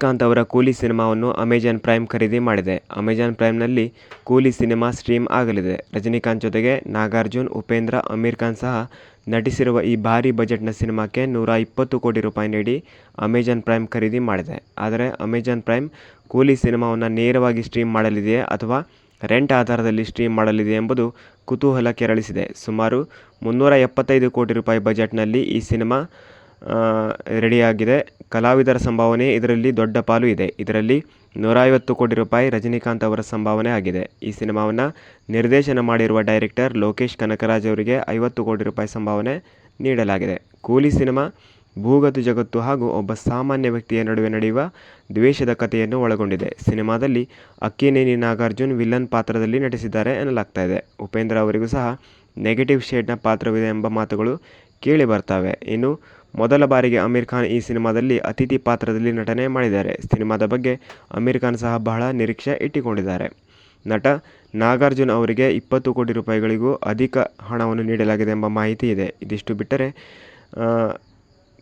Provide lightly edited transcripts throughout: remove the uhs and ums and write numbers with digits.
ರಜನಿಕಾಂತ್ ಅವರ ಕೂಲಿ ಸಿನಿಮಾವನ್ನು ಅಮೆಜಾನ್ ಪ್ರೈಮ್ ಖರೀದಿ ಮಾಡಿದೆ. ಅಮೆಜಾನ್ ಪ್ರೈಮ್ನಲ್ಲಿ ಕೂಲಿ ಸಿನಿಮಾ ಸ್ಟ್ರೀಮ್ ಆಗಲಿದೆ. ರಜನಿಕಾಂತ್ ಜೊತೆಗೆ ನಾಗಾರ್ಜುನ್, ಉಪೇಂದ್ರ, ಅಮೀರ್ ಖಾನ್ ಸಹ ನಟಿಸಿರುವ ಈ ಭಾರೀ ಬಜೆಟ್ನ ಸಿನಿಮಾಕ್ಕೆ 120 ಕೋಟಿ ರೂಪಾಯಿ ನೀಡಿ ಅಮೆಜಾನ್ ಪ್ರೈಮ್ ಖರೀದಿ ಮಾಡಿದೆ. ಆದರೆ ಅಮೆಜಾನ್ ಪ್ರೈಮ್ ಕೂಲಿ ಸಿನಿಮಾವನ್ನು ನೇರವಾಗಿ ಸ್ಟ್ರೀಮ್ ಮಾಡಲಿದೆಯೇ ಅಥವಾ ರೆಂಟ್ ಆಧಾರದಲ್ಲಿ ಸ್ಟ್ರೀಮ್ ಮಾಡಲಿದೆಯೇ ಎಂಬುದು ಕುತೂಹಲ ಕೆರಳಿಸಿದೆ. ಸುಮಾರು 375 ಕೋಟಿ ರೂಪಾಯಿ ಬಜೆಟ್ನಲ್ಲಿ ಈ ಸಿನಿಮಾ ರೆಡಿಯಾಗಿದೆ. ಕಲಾವಿದರ ಸಂಭಾವನೆ ಇದರಲ್ಲಿ ದೊಡ್ಡ ಪಾಲು ಇದೆ. ಇದರಲ್ಲಿ 150 ಕೋಟಿ ರೂಪಾಯಿ ರಜನಿಕಾಂತ್ ಅವರ ಸಂಭಾವನೆ ಆಗಿದೆ. ಈ ಸಿನಿಮಾವನ್ನು ನಿರ್ದೇಶನ ಮಾಡಿರುವ ಡೈರೆಕ್ಟರ್ ಲೋಕೇಶ್ ಕನಕರಾಜ್ ಅವರಿಗೆ 50 ಕೋಟಿ ರೂಪಾಯಿ ಸಂಭಾವನೆ ನೀಡಲಾಗಿದೆ. ಕೂಲಿ ಸಿನಿಮಾ ಭೂಗತ ಜಗತ್ತು ಹಾಗೂ ಒಬ್ಬ ಸಾಮಾನ್ಯ ವ್ಯಕ್ತಿಯ ನಡುವೆ ನಡೆಯುವ ದ್ವೇಷದ ಕಥೆಯನ್ನು ಒಳಗೊಂಡಿದೆ. ಸಿನಿಮಾದಲ್ಲಿ ಅಕ್ಕಿನೇನಿ ನಾಗಾರ್ಜುನ್ ವಿಲನ್ ಪಾತ್ರದಲ್ಲಿ ನಟಿಸಿದ್ದಾರೆ ಎನ್ನಲಾಗ್ತಾ ಇದೆ. ಉಪೇಂದ್ರ ಅವರಿಗೂ ಸಹ ನೆಗೆಟಿವ್ ಶೇಡ್ನ ಪಾತ್ರವಿದೆ ಎಂಬ ಮಾತುಗಳು ಕೇಳಿ ಬರ್ತವೆ. ಇನ್ನು ಮೊದಲ ಬಾರಿಗೆ ಅಮೀರ್ ಖಾನ್ ಈ ಸಿನಿಮಾದಲ್ಲಿ ಅತಿಥಿ ಪಾತ್ರದಲ್ಲಿ ನಟನೆ ಮಾಡಿದ್ದಾರೆ. ಸಿನಿಮಾದ ಬಗ್ಗೆ ಅಮೀರ್ ಖಾನ್ ಸಹ ಬಹಳ ನಿರೀಕ್ಷೆ ಇಟ್ಟುಕೊಂಡಿದ್ದಾರೆ. ನಟ ನಾಗಾರ್ಜುನ್ ಅವರಿಗೆ 20 ಕೋಟಿ ರೂಪಾಯಿಗಳಿಗೂ ಅಧಿಕ ಹಣವನ್ನು ನೀಡಲಾಗಿದೆ ಎಂಬ ಮಾಹಿತಿ ಇದೆ. ಇದಿಷ್ಟು ಬಿಟ್ಟರೆ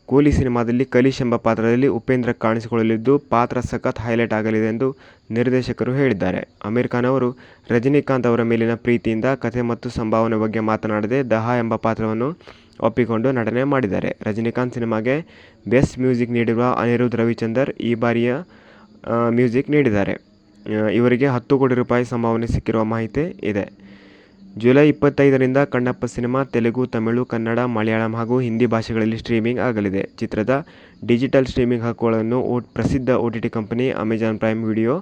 ಕೂಲಿ ಸಿನಿಮಾದಲ್ಲಿ ಕಲಿಶ್ ಎಂಬ ಪಾತ್ರದಲ್ಲಿ ಉಪೇಂದ್ರ ಕಾಣಿಸಿಕೊಳ್ಳಲಿದ್ದು ಪಾತ್ರ ಸಖತ್ ಹೈಲೈಟ್ ಆಗಲಿದೆ ಎಂದು ನಿರ್ದೇಶಕರು ಹೇಳಿದ್ದಾರೆ. ಅಮೀರ್ ಖಾನ್ ಅವರು ರಜನಿಕಾಂತ್ ಅವರ ಮೇಲಿನ ಪ್ರೀತಿಯಿಂದ ಕಥೆ ಮತ್ತು ಸಂಭಾವನೆ ಬಗ್ಗೆ ಮಾತನಾಡದೆ ದಹಾ ಎಂಬ ಪಾತ್ರವನ್ನು ಒಪ್ಪಿಕೊಂಡು ನಟನೆ ಮಾಡಿದ್ದಾರೆ. ರಜನಿಕಾಂತ್ ಸಿನಿಮಾಗೆ ಬೆಸ್ಟ್ ಮ್ಯೂಸಿಕ್ ನೀಡಿರುವ ಅನಿರುದ್ಧ್ ರವಿಚಂದರ್ ಈ ಬಾರಿಯ ಮ್ಯೂಸಿಕ್ ನೀಡಿದ್ದಾರೆ. ಇವರಿಗೆ 10 ಕೋಟಿ ರೂಪಾಯಿ ಸಂಭಾವನೆ ಸಿಕ್ಕಿರುವ ಮಾಹಿತಿ ಇದೆ. ಜುಲೈ 25ರಿಂದ ಕಣ್ಣಪ್ಪ ಸಿನಿಮಾ ತೆಲುಗು, ತಮಿಳು, ಕನ್ನಡ, ಮಲಯಾಳಂ ಹಾಗೂ ಹಿಂದಿ ಭಾಷೆಗಳಲ್ಲಿ ಸ್ಟ್ರೀಮಿಂಗ್ ಆಗಲಿದೆ. ಚಿತ್ರದ ಡಿಜಿಟಲ್ ಸ್ಟ್ರೀಮಿಂಗ್ ಹಕ್ಕುಗಳನ್ನು ಪ್ರಸಿದ್ಧ OTT company Amazon prime video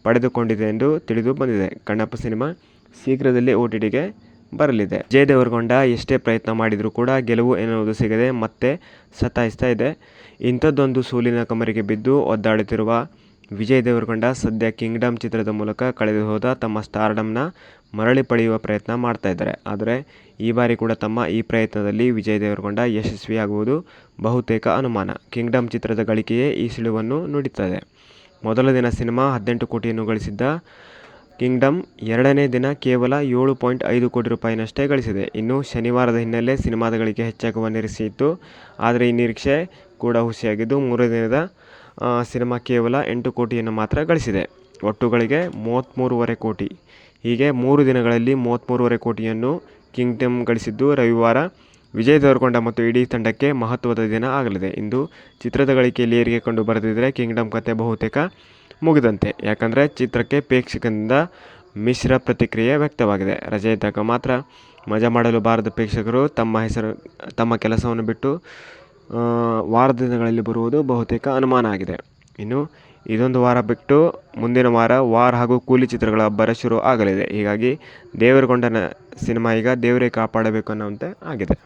ಪಡೆದುಕೊಂಡಿದೆ ಎಂದು ತಿಳಿದು ಬಂದಿದೆ. ಕಣ್ಣಪ್ಪ ಸಿನಿಮಾ ಶೀಘ್ರದಲ್ಲೇ OTTಗೆ ಬರಲಿದೆ. ವಿಜಯ್ ದೇವರಕೊಂಡ ಎಷ್ಟೇ ಪ್ರಯತ್ನ ಮಾಡಿದರೂ ಕೂಡ ಗೆಲುವು ಎನ್ನುವುದು ಸಿಗದೆ ಮತ್ತೆ ಸತಾಯಿಸ್ತಾ ಇದೆ. ಇಂಥದ್ದೊಂದು ಸೋಲಿನ ಕಮರಿಗೆ ಬಿದ್ದು ಒದ್ದಾಡುತ್ತಿರುವ ವಿಜಯ್ ದೇವರಕೊಂಡ ಸದ್ಯ ಕಿಂಗ್ಡಮ್ ಚಿತ್ರದ ಮೂಲಕ ಕಳೆದು ಹೋದ ತಮ್ಮ ಸ್ಟಾರ್ಡಮ್ನ ಮರಳಿ ಪಡೆಯುವ ಪ್ರಯತ್ನ ಮಾಡ್ತಾ ಇದ್ದಾರೆ. ಆದರೆ ಈ ಬಾರಿ ಕೂಡ ತಮ್ಮ ಈ ಪ್ರಯತ್ನದಲ್ಲಿ ವಿಜಯ್ ದೇವರಕೊಂಡ ಯಶಸ್ವಿಯಾಗುವುದು ಬಹುತೇಕ ಅನುಮಾನ. ಕಿಂಗ್ಡಮ್ ಚಿತ್ರದ ಗಳಿಕೆಯೇ ಈ ಸುಳಿವನ್ನು ನೀಡುತ್ತದೆ. ಮೊದಲ ದಿನ ಸಿನಿಮಾ 18 ಕೋಟಿಯನ್ನು ಗಳಿಸಿದ್ದ ಕಿಂಗ್ಡಮ್ ಎರಡನೇ ದಿನ ಕೇವಲ 7.5 ಕೋಟಿ ರೂಪಾಯಿನಷ್ಟೇ ಗಳಿಸಿದೆ. ಇನ್ನು ಶನಿವಾರದ ಹಿನ್ನೆಲೆ ಸಿನಿಮಾದ ಗಳಿಕೆ ಹೆಚ್ಚಾಗುವ ನಿರೀಕ್ಷೆ ಇತ್ತು. ಆದರೆ ಈ ನಿರೀಕ್ಷೆ ಕೂಡ ಹುಸಿಯಾಗಿದ್ದು ಮೂರನೇ ದಿನದ ಸಿನಿಮಾ ಕೇವಲ 8 ಕೋಟಿಯನ್ನು ಮಾತ್ರ ಗಳಿಸಿದೆ. ಒಟ್ಟು ಗಳಿಕೆ 33.5 ಕೋಟಿ. ಹೀಗೆ 3 ದಿನಗಳಲ್ಲಿ 33.5 ಕೋಟಿಯನ್ನು ಕಿಂಗ್ಡಮ್ ಗಳಿಸಿದ್ದು ರವಿವಾರ ವಿಜಯ್ ದೇವರಕೊಂಡ ಮತ್ತು ಇಡೀ ತಂಡಕ್ಕೆ ಮಹತ್ವದ ದಿನ ಆಗಲಿದೆ. ಇಂದು ಚಿತ್ರದ ಗಳಿಕೆಯಲ್ಲಿ ಏರಿಕೆ ಕಂಡು ಬರೆದಿದ್ದರೆ ಕಿಂಗ್ಡಮ್ ಕತೆ ಬಹುತೇಕ ಮುಗಿದಂತೆ. ಯಾಕಂದರೆ ಚಿತ್ರಕ್ಕೆ ಪ್ರೇಕ್ಷಕರಿಂದ ಮಿಶ್ರ ಪ್ರತಿಕ್ರಿಯೆ ವ್ಯಕ್ತವಾಗಿದೆ. ರಜೆ ಇದ್ದಾಗ ಮಾತ್ರ ಮಜಾ ಮಾಡಲು ಬಾರದ ಪ್ರೇಕ್ಷಕರು ತಮ್ಮ ಕೆಲಸವನ್ನು ಬಿಟ್ಟು ವಾರದ ದಿನಗಳಲ್ಲಿ ಬರುವುದು ಬಹುತೇಕ ಅನುಮಾನ ಆಗಿದೆ. ಇನ್ನು ಇದೊಂದು ವಾರ ಬಿಟ್ಟು ಮುಂದಿನ ವಾರ ಹಾಗೂ ಕೂಲಿ ಚಿತ್ರಗಳ ಅಬ್ಬರ ಶುರು ಆಗಲಿದೆ. ಹೀಗಾಗಿ ದೇವರಕೊಂಡನ ಸಿನಿಮಾ ಈಗ ದೇವರೇ ಕಾಪಾಡಬೇಕು ಅನ್ನೋಂತೆ ಆಗಿದೆ.